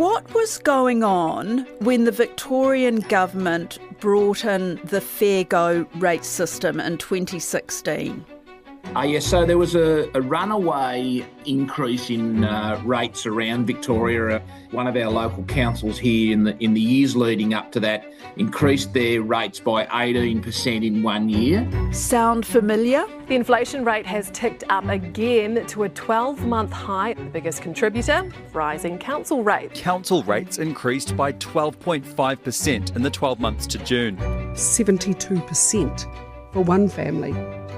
What was going on when the Victorian government brought in the Fair Go rate system in 2016? So there was a runaway increase in rates around Victoria. One of our local councils here in the years leading up to that increased their rates by 18% in 1 year. Sound familiar? The inflation rate has ticked up again to a 12-month high. The biggest contributor, rising council rates. Council rates increased by 12.5% in the 12 months to June. 72% for one family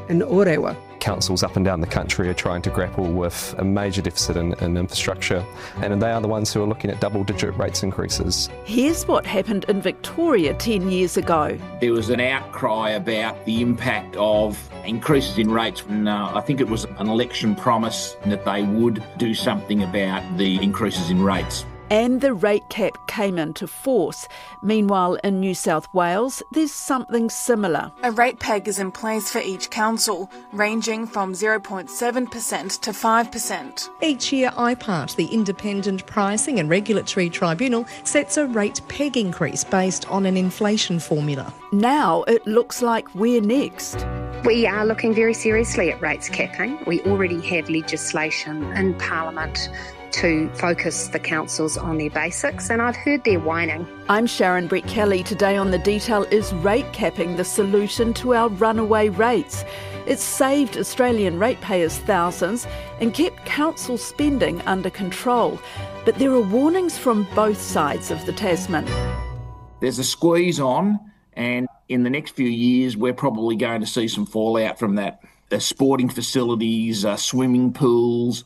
in Orewa. Councils up and down the country are trying to grapple with a major deficit in infrastructure, and they are the ones who are looking at double-digit rates increases. Here's what happened in Victoria 10 years ago. There was an outcry about the impact of increases in rates, and I think it was an election promise that they would do something about the increases in rates. And the rate cap came into force. Meanwhile, in New South Wales, there's something similar. A rate peg is in place for each council, ranging from 0.7% to 5%. Each year, IPART, the Independent Pricing and Regulatory Tribunal, sets a rate peg increase based on an inflation formula. Now it looks like we're next. We are looking very seriously at rates capping. We already have legislation in Parliament to focus the councils on their basics, and I've heard their whining. I'm Sharon Brett-Kelly. Today on The Detail, is rate capping the solution to our runaway rates? It's saved Australian ratepayers thousands and kept council spending under control. But there are warnings from both sides of the Tasman. There's a squeeze on, and in the next few years we're probably going to see some fallout from that. The sporting facilities, swimming pools,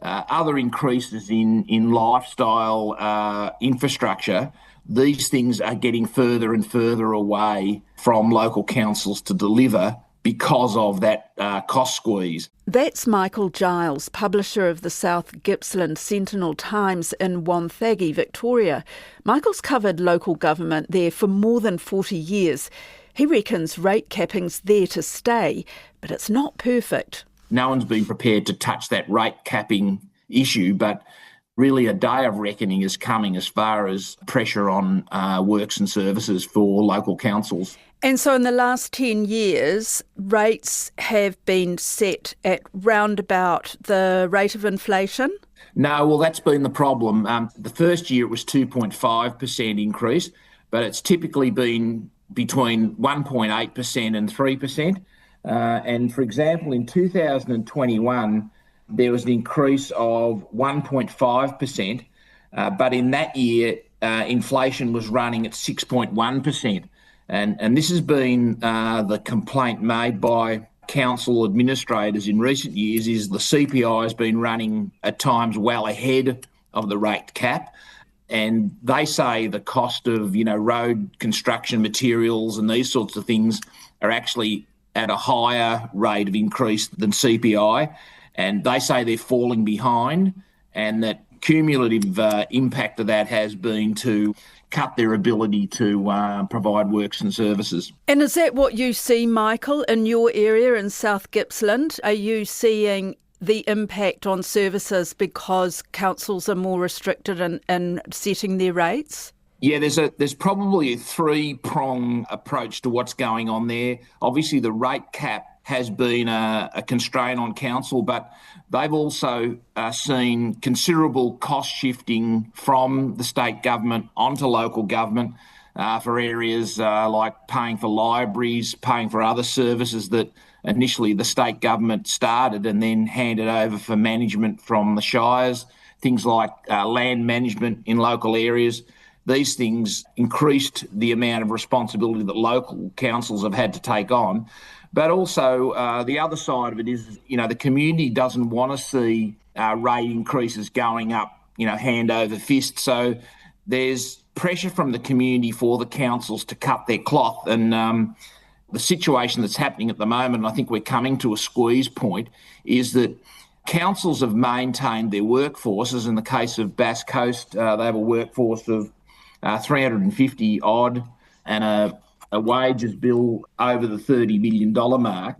other increases in lifestyle infrastructure. These things are getting further and further away from local councils to deliver because of that cost squeeze. That's Michael Giles, publisher of the South Gippsland Sentinel-Times in Wonthaggi, Victoria. Michael's covered local government there for more than 40 years. He reckons rate capping's there to stay, but it's not perfect. No one's been prepared to touch that rate capping issue, but really a day of reckoning is coming as far as pressure on works and services for local councils. And so in the last 10 years, rates have been set at round about the rate of inflation? No, well, that's been the problem. The first year it was 2.5% increase, but it's typically been between 1.8% and 3%. And for example, in 2021, there was an increase of 1.5%, but in that year, inflation was running at 6.1%. And this has been the complaint made by council administrators in recent years, is the CPI has been running at times well ahead of the rate cap. And they say the cost of, road construction materials and these sorts of things are actually at a higher rate of increase than CPI, and they say they're falling behind, and that cumulative impact of that has been to cut their ability to provide works and services. And is that what you see, Michael, in your area in South Gippsland? Are you seeing the impact on services because councils are more restricted in setting their rates? Yeah, there's probably a three-prong approach to what's going on there. Obviously, the rate cap has been a constraint on council, but they've also seen considerable cost shifting from the state government onto local government for areas like paying for libraries, paying for other services that initially the state government started and then handed over for management from the shires, things like land management in local areas. These things increased the amount of responsibility that local councils have had to take on. But also the other side of it is, the community doesn't want to see rate increases going up, hand over fist. So there's pressure from the community for the councils to cut their cloth. And the situation that's happening at the moment, and I think we're coming to a squeeze point, is that councils have maintained their workforces. In the case of Bass Coast, they have a workforce of 350 odd and a wages bill over the $30 million mark.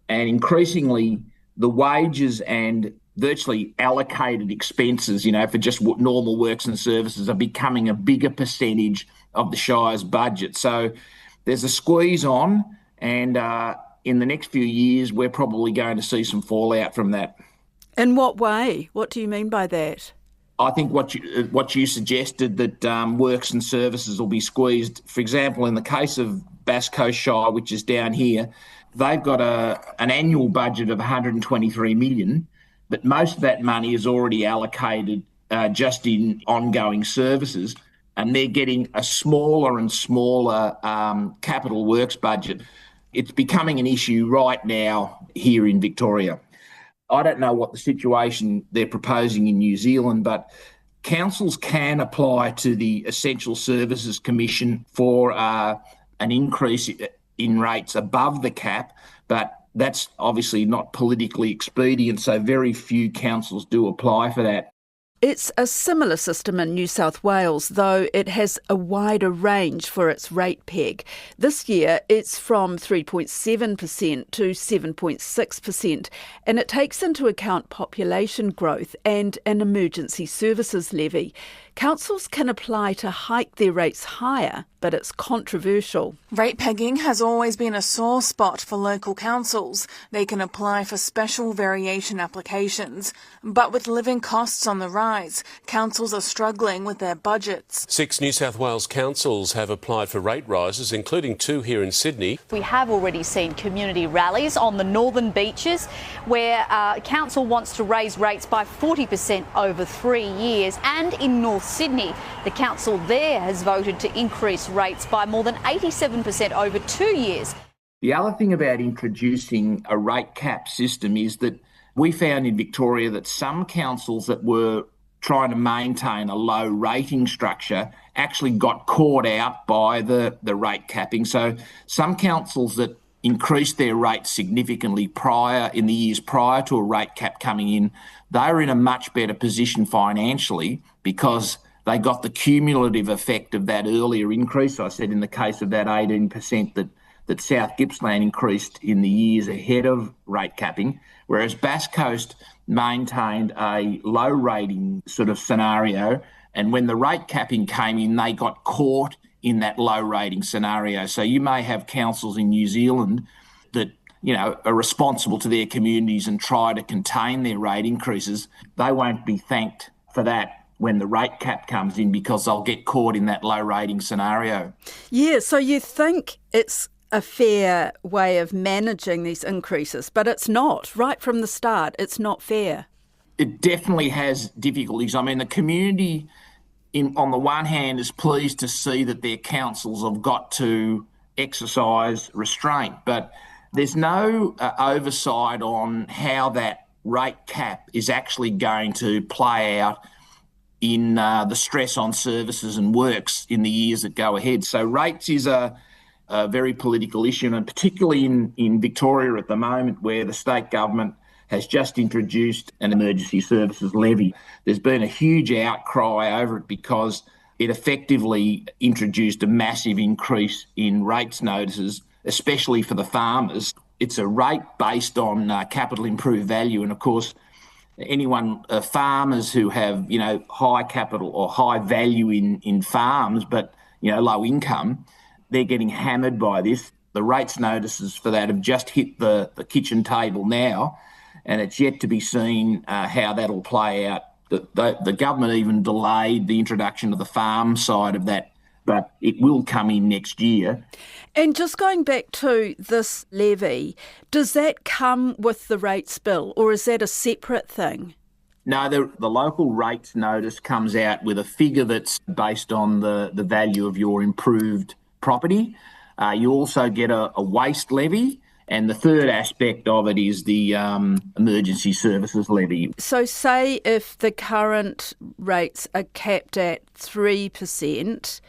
And increasingly, the wages and virtually allocated expenses, for just normal works and services are becoming a bigger percentage of the Shire's budget. So there's a squeeze on, and in the next few years, we're probably going to see some fallout from that. In what way? What do you mean by that? I think what you suggested, that works and services will be squeezed. For example, in the case of Bass Coast Shire, which is down here, they've got an annual budget of $123 million, but most of that money is already allocated just in ongoing services, and they're getting a smaller and smaller capital works budget. It's becoming an issue right now here in Victoria. I don't know what the situation they're proposing in New Zealand, but councils can apply to the Essential Services Commission for an increase in rates above the cap, but that's obviously not politically expedient, so very few councils do apply for that. It's a similar system in New South Wales, though it has a wider range for its rate peg. This year, it's from 3.7% to 7.6%, and it takes into account population growth and an emergency services levy. Councils can apply to hike their rates higher, but it's controversial. Rate pegging has always been a sore spot for local councils. They can apply for special variation applications. But with living costs on the rise, councils are struggling with their budgets. 6 New South Wales councils have applied for rate rises, including 2 here in Sydney. We have already seen community rallies on the northern beaches where council wants to raise rates by 40% over 3 years. And in North Sydney, the council there has voted to increase rates by more than 87% over 2 years. The other thing about introducing a rate cap system is that we found in Victoria that some councils that were trying to maintain a low rating structure actually got caught out by the rate capping. So some councils that increased their rates significantly in the years prior to a rate cap coming in, they were in a much better position financially because they got the cumulative effect of that earlier increase. I said in the case of that 18% that South Gippsland increased in the years ahead of rate capping, whereas Bass Coast maintained a low rating sort of scenario, and when the rate capping came in, they got caught in that low rating scenario. So you may have councils in New Zealand that are responsible to their communities and try to contain their rate increases. They won't be thanked for that when the rate cap comes in because they'll get caught in that low rating scenario. Yeah, so you think it's a fair way of managing these increases, but it's not. Right from the start, it's not fair. It definitely has difficulties. I mean, the community, on the one hand, is pleased to see that their councils have got to exercise restraint, but there's no oversight on how that rate cap is actually going to play out in the stress on services and works in the years that go ahead. So rates is a very political issue, and particularly in Victoria at the moment, where the state government has just introduced an emergency services levy. There's been a huge outcry over it because it effectively introduced a massive increase in rates notices, especially for the farmers. It's a rate based on capital improved value, and of course, farmers who have, high capital or high value in farms, but, low income, they're getting hammered by this. The rates notices for that have just hit the kitchen table now, and it's yet to be seen how that'll play out. The government even delayed the introduction of the farm side of that, but it will come in next year. And just going back to this levy, does that come with the rates bill or is that a separate thing? No, the local rates notice comes out with a figure that's based on the value of your improved property. You also get a waste levy, and the third aspect of it is the emergency services levy. So say if the current rates are capped at 3%,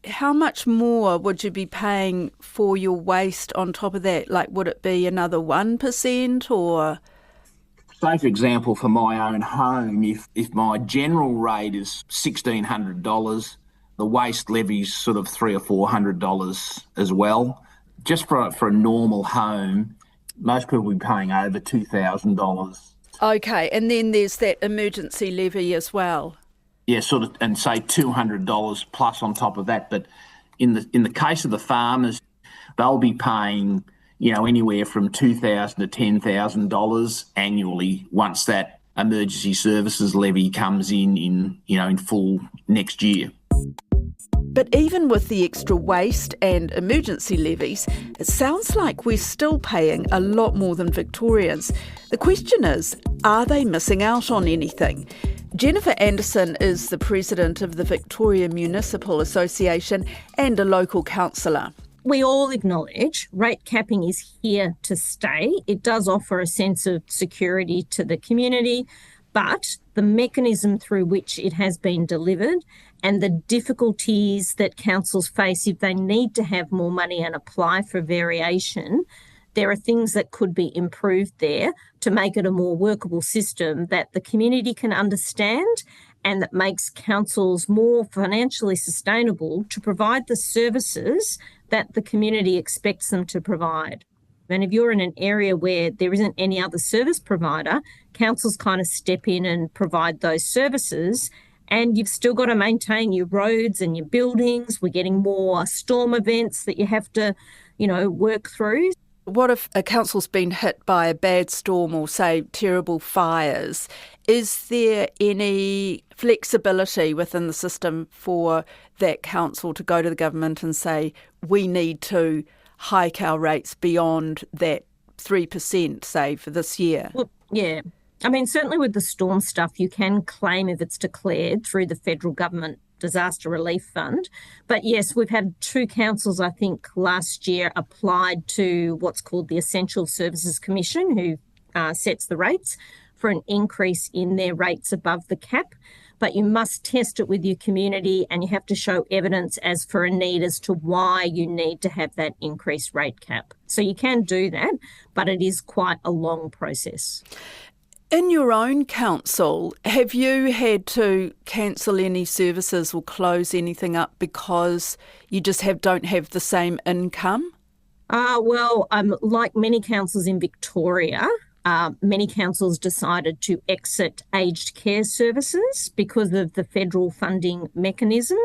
how much more would you be paying for your waste on top of that? Like, would it be another 1% or? Say, for example, for my own home, if my general rate is $1,600, the waste levy's sort of $300 or $400 as well. Just for a normal home, most people will be paying over $2,000 Okay, and then there's that emergency levy as well. Yeah, sort of, and say $200 plus on top of that. But in the case of the farmers, they'll be paying, anywhere from $2,000 to $10,000 annually once that emergency services levy comes in full next year. But even with the extra waste and emergency levies, it sounds like we're still paying a lot more than Victorians. The question is, are they missing out on anything? Jennifer Anderson is the president of the Victoria Municipal Association and a local councillor. We all acknowledge rate capping is here to stay. It does offer a sense of security to the community, but the mechanism through which it has been delivered and the difficulties that councils face if they need to have more money and apply for variation, there are things that could be improved there to make it a more workable system that the community can understand and that makes councils more financially sustainable to provide the services that the community expects them to provide. And if you're in an area where there isn't any other service provider, councils kind of step in and provide those services, and you've still got to maintain your roads and your buildings. We're getting more storm events that you have to, work through. What if a council's been hit by a bad storm or, say, terrible fires? Is there any flexibility within the system for that council to go to the government and say, we need to hike our rates beyond that 3%, say, for this year? Well, yeah. I mean, certainly with the storm stuff, you can claim if it's declared through the federal government disaster relief fund. But yes, we've had 2 councils, I think, last year applied to what's called the Essential Services Commission, who sets the rates, for an increase in their rates above the cap. But you must test it with your community and you have to show evidence as for a need as to why you need to have that increased rate cap. So you can do that, but it is quite a long process. In your own council, have you had to cancel any services or close anything up because you just don't have the same income? Like many councils in Victoria, many councils decided to exit aged care services because of the federal funding mechanism.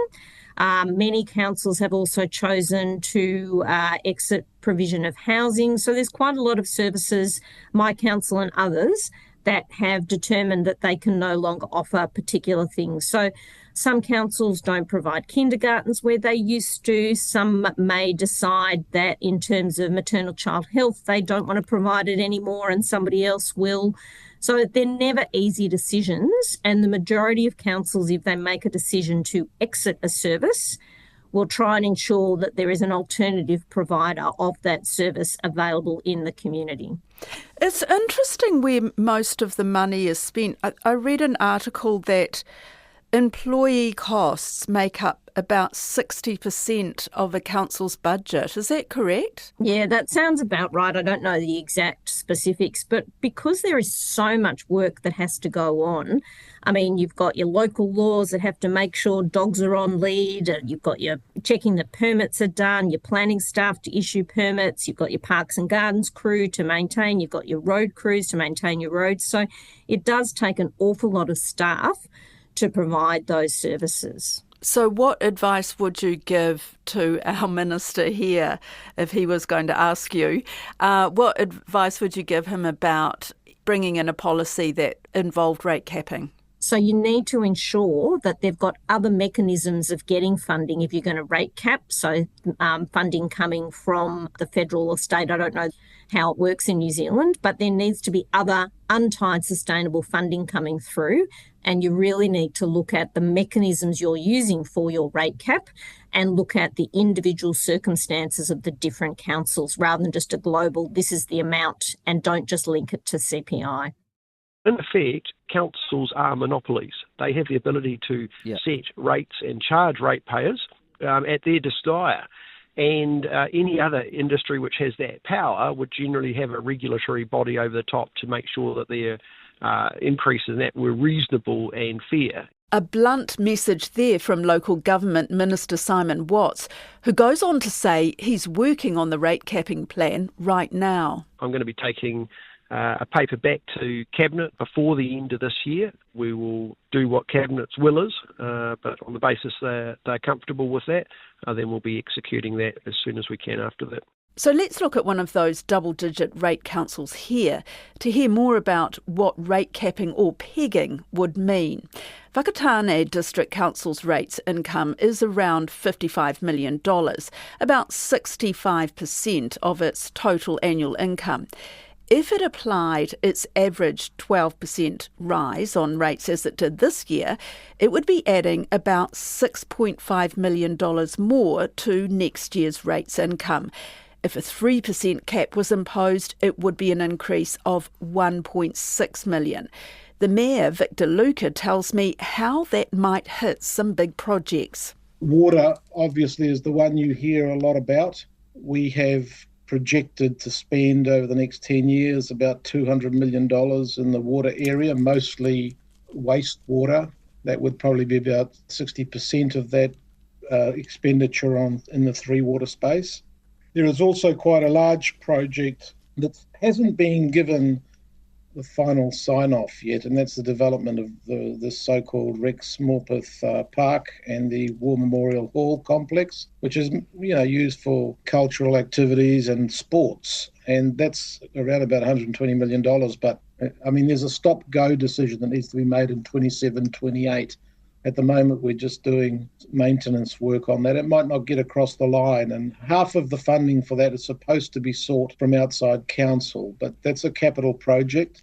Many councils have also chosen to exit provision of housing. So there's quite a lot of services, my council and others, that have determined that they can no longer offer particular things. So some councils don't provide kindergartens where they used to. Some may decide that in terms of maternal child health, they don't want to provide it anymore and somebody else will. So they're never easy decisions. And the majority of councils, if they make a decision to exit a service, will try and ensure that there is an alternative provider of that service available in the community. It's interesting where most of the money is spent. I read an article that employee costs make up about 60% of a council's budget. Is that correct? Yeah, that sounds about right. I don't know the exact specifics, but because there is so much work that has to go on, I mean, you've got your local laws that have to make sure dogs are on lead, you've got your checking that permits are done, your planning staff to issue permits, you've got your parks and gardens crew to maintain, you've got your road crews to maintain your roads. So it does take an awful lot of staff to provide those services. So what advice would you give to our minister here if he was going to ask you? What advice would you give him about bringing in a policy that involved rate capping? So you need to ensure that they've got other mechanisms of getting funding if you're going to rate cap. So funding coming from the federal or state. I don't know how it works in New Zealand, but there needs to be other untied sustainable funding coming through. And you really need to look at the mechanisms you're using for your rate cap and look at the individual circumstances of the different councils rather than just a global, this is the amount, and don't just link it to CPI. In effect, councils are monopolies. They have the ability to set rates and charge ratepayers at their desire. And any other industry which has that power would generally have a regulatory body over the top to make sure that their increases in that were reasonable and fair. A blunt message there from local government Minister Simon Watts, who goes on to say he's working on the rate capping plan right now. I'm going to be taking a paper back to Cabinet before the end of this year. We will do what Cabinet's will is, but on the basis they're comfortable with that, then we'll be executing that as soon as we can after that. So let's look at one of those double-digit rate councils here to hear more about what rate capping or pegging would mean. Whakatane District Council's rates income is around $55 million, about 65% of its total annual income. If it applied its average 12% rise on rates as it did this year, it would be adding about $6.5 million more to next year's rates income. If a 3% cap was imposed, it would be an increase of $1.6 million. The Mayor, Victor Luca, tells me how that might hit some big projects. Water, obviously, is the one you hear a lot about. We have projected to spend over the next 10 years about $200 million in the water area, mostly wastewater. That would probably be about 60% of that expenditure in the three water space. There is also quite a large project that hasn't been given the final sign-off yet, and that's the development of the so-called Rex Morpeth Park and the War Memorial Hall complex, which is used for cultural activities and sports, and that's around about $120 million. But I mean, there's a stop-go decision that needs to be made in 27-28. At the moment, we're just doing maintenance work on that. It might not get across the line, and half of the funding for that is supposed to be sought from outside council, but that's a capital project.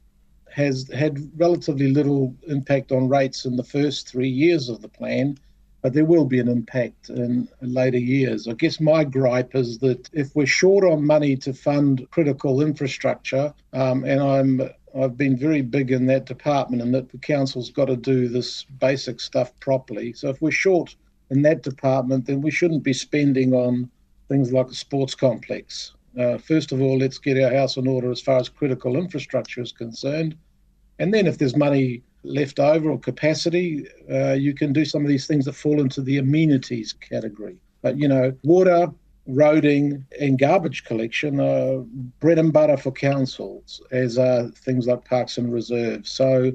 Has had relatively little impact on rates in the first 3 years of the plan, but there will be an impact in later years. I guess my gripe is that if we're short on money to fund critical infrastructure, and I've been very big in that department, and that the council's got to do this basic stuff properly. So if we're short in that department, then we shouldn't be spending on things like a sports complex. First of all, let's get our house in order as far as critical infrastructure is concerned. And then if there's money left over or capacity, you can do some of these things that fall into the amenities category. But, water, roading and garbage collection are bread and butter for councils, as are things like parks and reserves. So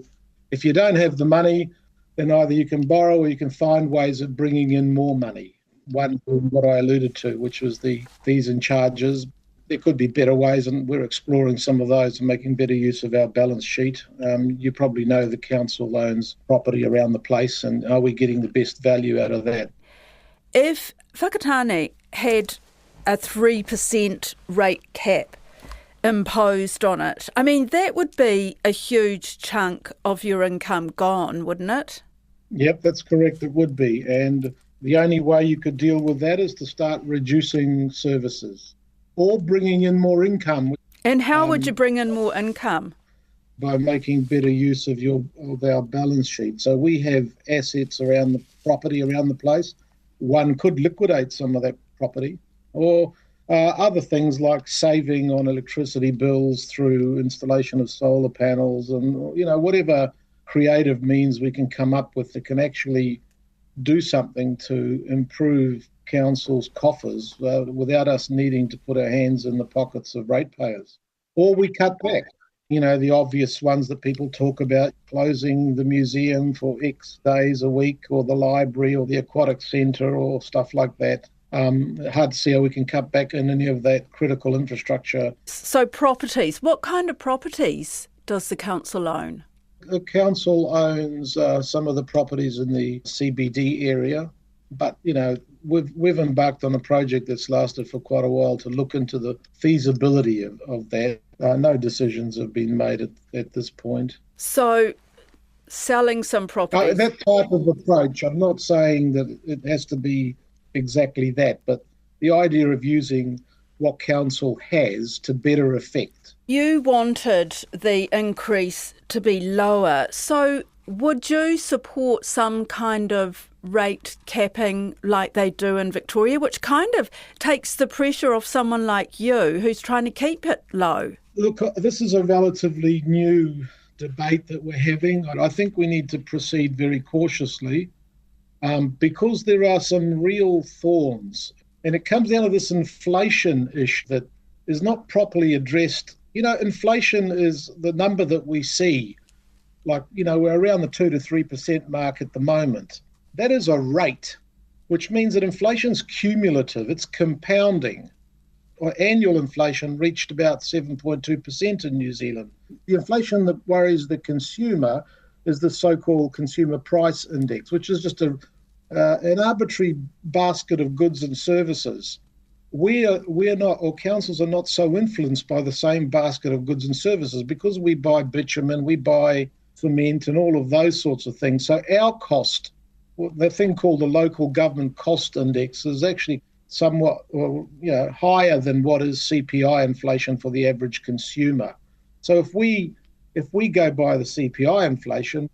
if you don't have the money, then either you can borrow or you can find ways of bringing in more money. One, what I alluded to, which was the fees and charges. There could be better ways, and we're exploring some of those and making better use of our balance sheet. You probably know the council owns property around the place, and are we getting the best value out of that? If Whakatane had a 3% rate cap imposed on it, I mean, that would be a huge chunk of your income gone, wouldn't it? Yep, that's correct, it would be. And the only way you could deal with that is to start reducing services or bringing in more income. And how would you bring in more income? By making better use of our balance sheet. So we have assets around the property, around the place. One could liquidate some of that property, or other things like saving on electricity bills through installation of solar panels, and whatever creative means we can come up with that can actually do something to improve council's coffers without us needing to put our hands in the pockets of ratepayers. Or we cut back. The obvious ones that people talk about, closing the museum for X days a week, or the library or the aquatic centre or stuff like that. Hard to see how we can cut back in any of that critical infrastructure. So properties, what kind of properties does the council own? The council owns some of the properties in the CBD area, but, we've embarked on a project that's lasted for quite a while to look into the feasibility of that. No decisions have been made at this point. So selling some properties? That type of approach, I'm not saying that it has to be exactly that, but the idea of using what council has to better effect. You wanted the increase to be lower, so would you support some kind of rate capping like they do in Victoria, which kind of takes the pressure off someone like you who's trying to keep it low? Look, this is a relatively new debate that we're having. I think we need to proceed very cautiously because there are some real thorns. And it comes down to this inflation issue that is not properly addressed Inflation is the number that we see. We're around the 2 to 3% mark at the moment. That is a rate, which means that inflation's cumulative, it's compounding. Annual inflation reached about 7.2% in New Zealand. The inflation that worries the consumer is the so-called consumer price index, which is just an arbitrary basket of goods and services. We're not, or councils are not so influenced by the same basket of goods and services because we buy bitumen, we buy cement and all of those sorts of things. So our cost, the thing called the local government cost index, is actually somewhat higher than what is CPI inflation for the average consumer. So if we go by the CPI inflation,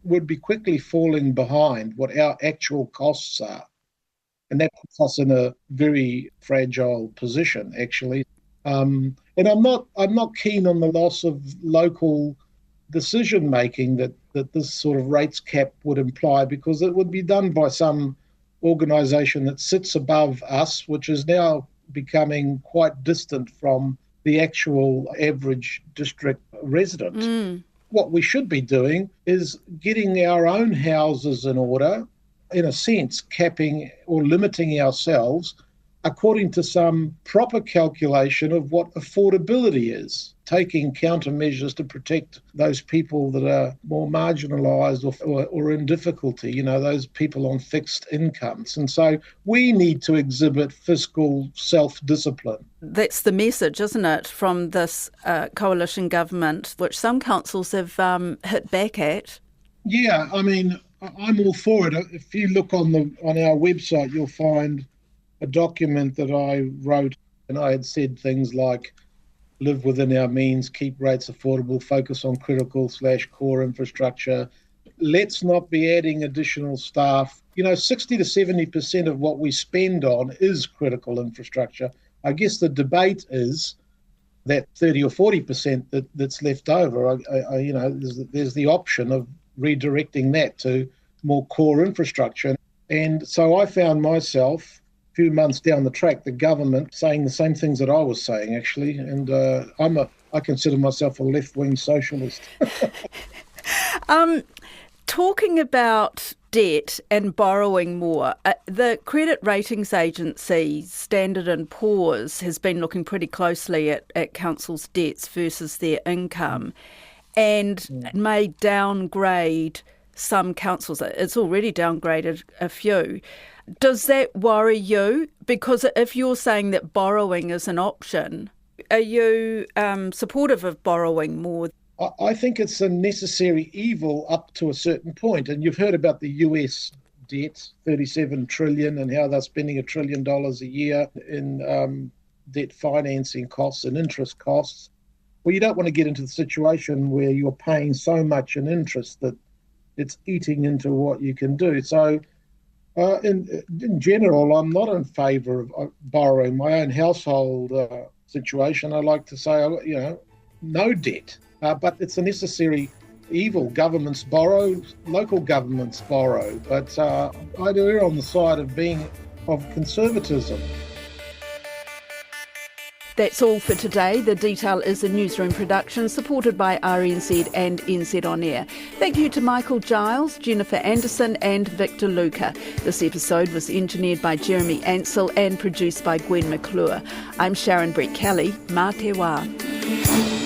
we'd be quickly falling behind what our actual costs are. And that puts us in a very fragile position, actually. And I'm not keen on the loss of local decision making that this sort of rates cap would imply, because it would be done by some organisation that sits above us, which is now becoming quite distant from the actual average district resident. What we should be doing is getting our own houses in order, in a sense, capping or limiting ourselves according to some proper calculation of what affordability is, taking countermeasures to protect those people that are more marginalised or in difficulty, those people on fixed incomes. And so we need to exhibit fiscal self-discipline. That's the message, isn't it, from this coalition government, which some councils have hit back at? Yeah, I'm all for it. If you look on our website, you'll find a document that I wrote, and I had said things like live within our means, keep rates affordable, focus on critical/core infrastructure. Let's not be adding additional staff. 60 to 70% of what we spend on is critical infrastructure. I guess the debate is that 30 or 40% that's left over. There's the option of redirecting that to more core infrastructure. And so I found myself a few months down the track, the government saying the same things that I was saying, actually. And I consider myself a left-wing socialist. Talking about debt and borrowing more, the credit ratings agency Standard & Poor's has been looking pretty closely at councils' debts versus their income and may downgrade some councils. It's already downgraded a few. Does that worry you? Because if you're saying that borrowing is an option, are you supportive of borrowing more? I think it's a necessary evil up to a certain point. And you've heard about the US debt, $37 trillion, and how they're spending $1 trillion a year in debt financing costs and interest costs. Well, you don't want to get into the situation where you're paying so much in interest that it's eating into what you can do. So in general, I'm not in favour of borrowing. My own household situation, I like to say, no debt. But it's a necessary evil. Governments borrow, local governments borrow. But I'd err on the side of conservatism. That's all for today. The Detail is a newsroom production supported by RNZ and NZ On Air. Thank you to Michael Giles, Jennifer Anderson and Victor Luca. This episode was engineered by Jeremy Ansell and produced by Gwen McClure. I'm Sharon Brett Kelly. Mā te wā.